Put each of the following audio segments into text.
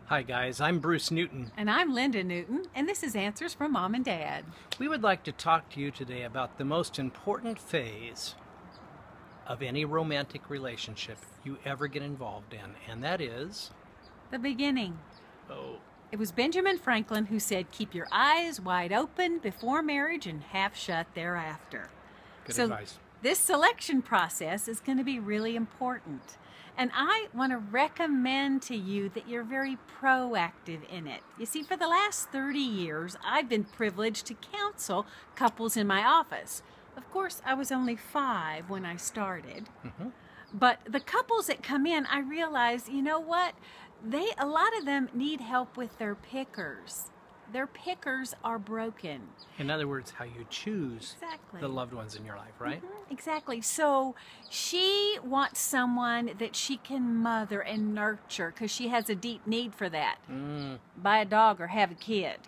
Hi guys, I'm Bruce Newton. And I'm Linda Newton, and this is Answers from Mom and Dad. We would like to talk to you today about the most important phase of any romantic relationship you ever get involved in, and that is... The beginning. Oh. It was Benjamin Franklin who said, keep your eyes wide open before marriage and half shut thereafter. Good advice. This selection process is going to be really important. And I want to recommend to you that you're very proactive in it. You see, for the last 30 years, I've been privileged to counsel couples in my office. Of course, I was only 5 when I started. But the couples that come in, I realize, you know what? A lot of them need help with their pickers. Their pickers are broken. In other words, how you choose the loved ones in your life, right? Exactly. So she wants someone that she can mother and nurture because she has a deep need for that. Buy a dog or have a kid.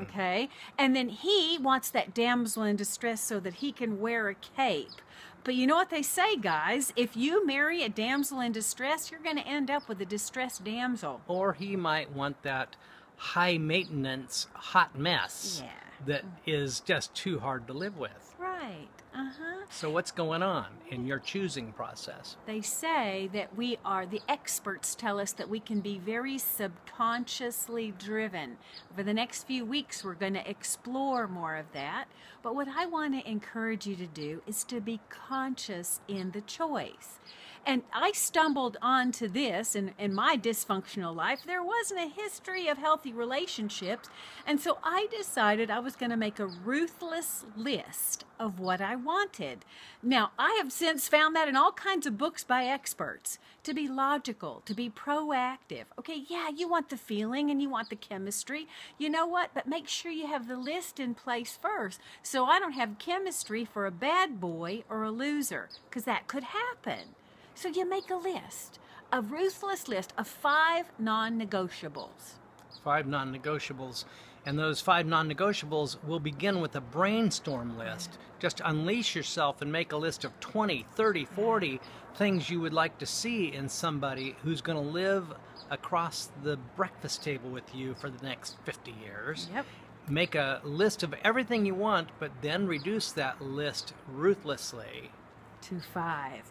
Okay? And then he wants that damsel in distress so that he can wear a cape. But you know what they say, guys? If you marry a damsel in distress, you're going to end up with a distressed damsel. Or he might want that high maintenance hot mess that is just too hard to live with. Right. So what's going on in your choosing process? They say that the experts tell us that we can be very subconsciously driven. Over the next few weeks, we're going to explore more of that. But what I want to encourage you to do is to be conscious in the choice. And I stumbled onto this in my dysfunctional life. There wasn't a history of healthy relationships. And so I decided I was going to make a ruthless list of what I wanted. Now, I have since found that in all kinds of books by experts. To be logical, to be proactive. Okay, yeah, you want the feeling and you want the chemistry. You know what? But make sure you have the list in place first. So I don't have chemistry for a bad boy or a loser, because that could happen. So you make a list, a ruthless list of 5 non-negotiables. 5 non-negotiables. And those 5 non-negotiables will begin with a brainstorm list. Just unleash yourself and make a list of 20, 30, 40 things you would like to see in somebody who's going to live across the breakfast table with you for the next 50 years. Make a list of everything you want, but then reduce that list ruthlessly to 5.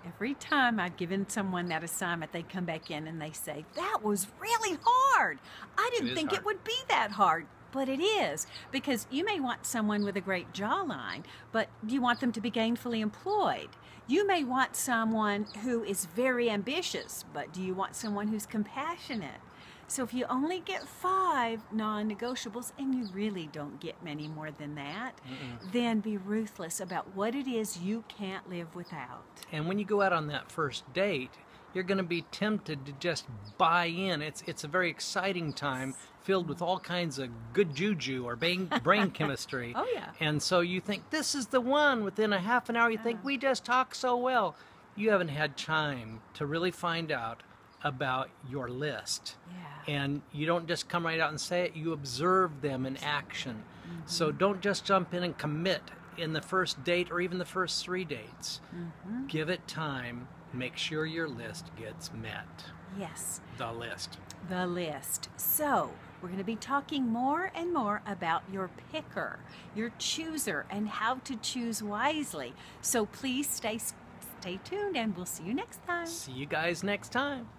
Every time I've given someone that assignment, they come back in and they say, that was really hard. I didn't think it would be that hard. But it is, because you may want someone with a great jawline, but you want them to be gainfully employed. You may want someone who is very ambitious, but do you want someone who's compassionate? So if you only get 5 non-negotiables, and you really don't get many more than that, then be ruthless about what it is you can't live without. And when you go out on that first date, you're going to be tempted to just buy in. It's a very exciting time filled with all kinds of good juju or brain chemistry. And so you think, this is the one. Within a half an hour, you think, we just talk so well. You haven't had time to really find out about your list. And you don't just come right out and say it, you observe them in action. So don't just jump in and commit in the first date or even the first 3 dates. Give it time. Make sure your list gets met. Yes. The list. The list. So we're going to be talking more and more about your picker, your chooser, and how to choose wisely. So please stay tuned, and we'll see you next time. See you guys next time.